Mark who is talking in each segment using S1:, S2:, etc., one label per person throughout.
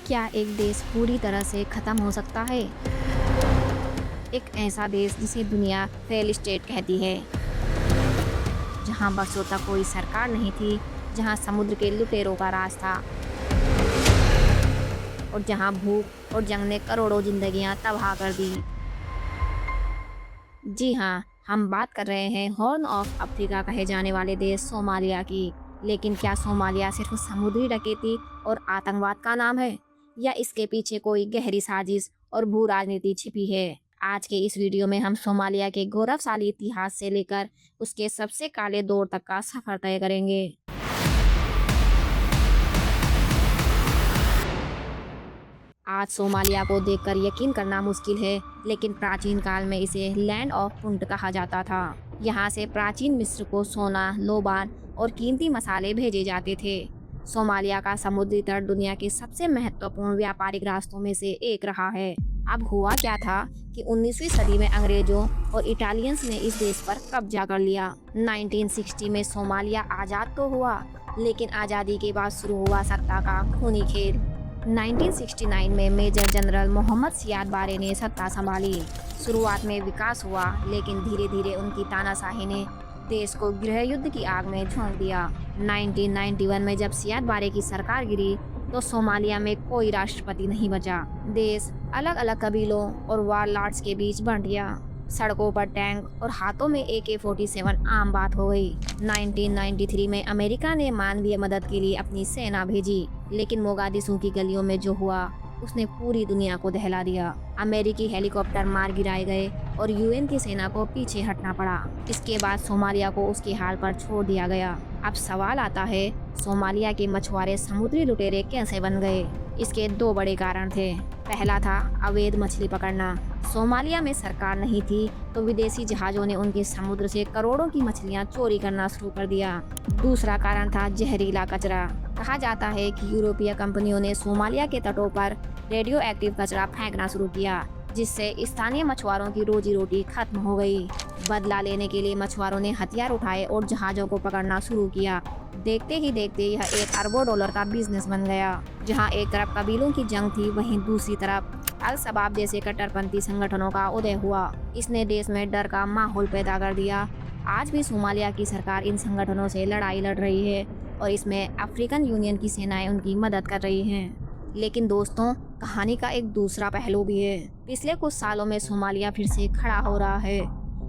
S1: क्या एक देश पूरी तरह से ख़त्म हो सकता है? एक ऐसा देश जिसे दुनिया फेल स्टेट कहती है, जहां बरसों तक कोई सरकार नहीं थी, जहां समुद्र के लुटेरों का राज था और जहां भूख और जंग ने करोड़ों जिंदगियां तबाह कर दी। जी हाँ, हम बात कर रहे हैं हॉर्न ऑफ अफ्रीका कहे जाने वाले देश सोमालिया की। लेकिन क्या सोमालिया सिर्फ समुद्री डकैती और आतंकवाद का नाम है, या इसके पीछे कोई गहरी साजिश और भू राजनीति छिपी है? आज के इस वीडियो में हम सोमालिया के गौरवशाली इतिहास से लेकर उसके सबसे काले दौर तक का सफर तय करेंगे। आज सोमालिया को देखकर यकीन करना मुश्किल है, लेकिन प्राचीन काल में इसे लैंड ऑफ पुंट कहा जाता था। यहाँ से प्राचीन मिस्र को सोना, लोबान और कीमती मसाले भेजे जाते थे। सोमालिया का समुद्री तट दुनिया के सबसे महत्वपूर्ण व्यापारिक रास्तों में से एक रहा है। अब हुआ क्या था कि 19वीं सदी में अंग्रेजों और इटालियंस ने इस देश पर कब्जा कर लिया। 1960 में सोमालिया आज़ाद तो हुआ, लेकिन आज़ादी के बाद शुरू हुआ सत्ता का खूनी खेल। 1969 में मेजर जनरल मोहम्मद सियाद बारे ने सत्ता संभाली। शुरुआत में विकास हुआ, लेकिन धीरे धीरे उनकी तानाशाही ने देश को गृह युद्ध की आग में झोंक दिया। 1991 में जब सियाद बारे की सरकार गिरी, तो सोमालिया में कोई राष्ट्रपति नहीं बचा। देश अलग अलग कबीलों और वारलॉर्ड्स के बीच बंट गया। सड़कों पर टैंक और हाथों में AK-47 आम बात हो गई। 1993 में अमेरिका ने मानवीय मदद के लिए अपनी सेना भेजी, लेकिन मोगादिशु की गलियों में जो हुआ उसने पूरी दुनिया को दहला दिया। अमेरिकी हेलीकॉप्टर मार गिराए गए और UN की सेना को पीछे हटना पड़ा। इसके बाद सोमालिया को उसके हाल पर छोड़ दिया गया। अब सवाल आता है, सोमालिया के मछुआरे समुद्री लुटेरे कैसे बन गए? इसके दो बड़े कारण थे। पहला था अवैध मछली पकड़ना। सोमालिया में सरकार नहीं थी, तो विदेशी जहाज़ों ने उनके समुद्र से करोड़ों की मछलियां चोरी करना शुरू कर दिया। दूसरा कारण था जहरीला कचरा। कहा जाता है कि यूरोपीय कंपनियों ने सोमालिया के तटों पर रेडियो एक्टिव कचरा फेंकना शुरू किया, जिससे स्थानीय मछुआरों की रोजी रोटी खत्म हो गई। बदला लेने के लिए मछुआरों ने हथियार उठाए और जहाज़ों को पकड़ना शुरू किया। देखते ही देखते यह $1 अरबों का बिजनेस बन गया। जहां एक तरफ कबीलों की जंग थी, वहीं दूसरी तरफ अल शबाब जैसे कट्टरपंथी संगठनों का उदय हुआ। इसने देश में डर का माहौल पैदा कर दिया। आज भी सोमालिया की सरकार इन संगठनों से लड़ाई लड़ रही है और इसमें अफ्रीकन यूनियन की सेनाएं उनकी मदद कर रही हैं। लेकिन दोस्तों, कहानी का एक दूसरा पहलू भी है। पिछले कुछ सालों में सोमालिया फिर से खड़ा हो रहा है।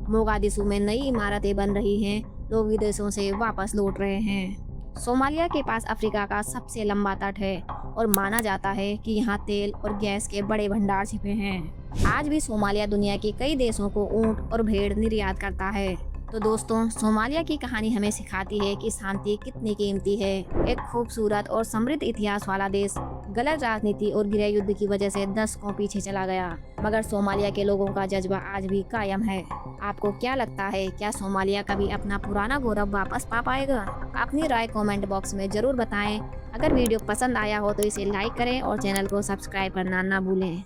S1: मोगादिशु में नई इमारतें बन रही हैं, लोग विदेशों से वापस लौट रहे हैं। सोमालिया के पास अफ्रीका का सबसे लंबा तट है और माना जाता है कि यहाँ तेल और गैस के बड़े भंडार छिपे हैं। आज भी सोमालिया दुनिया के कई देशों को ऊंट और भेड़ निर्यात करता है। तो दोस्तों, सोमालिया की कहानी हमें सिखाती है कि शांति कितनी कीमती है। एक खूबसूरत और समृद्ध इतिहास वाला देश गलत राजनीति और गृह युद्ध की वजह से दशकों पीछे चला गया, मगर सोमालिया के लोगों का जज्बा आज भी कायम है। आपको क्या लगता है, क्या सोमालिया कभी अपना पुराना गौरव वापस पा पाएगा? अपनी राय कमेंट बॉक्स में जरूर बताएं। अगर वीडियो पसंद आया हो तो इसे लाइक करें और चैनल को सब्सक्राइब करना ना भूलें।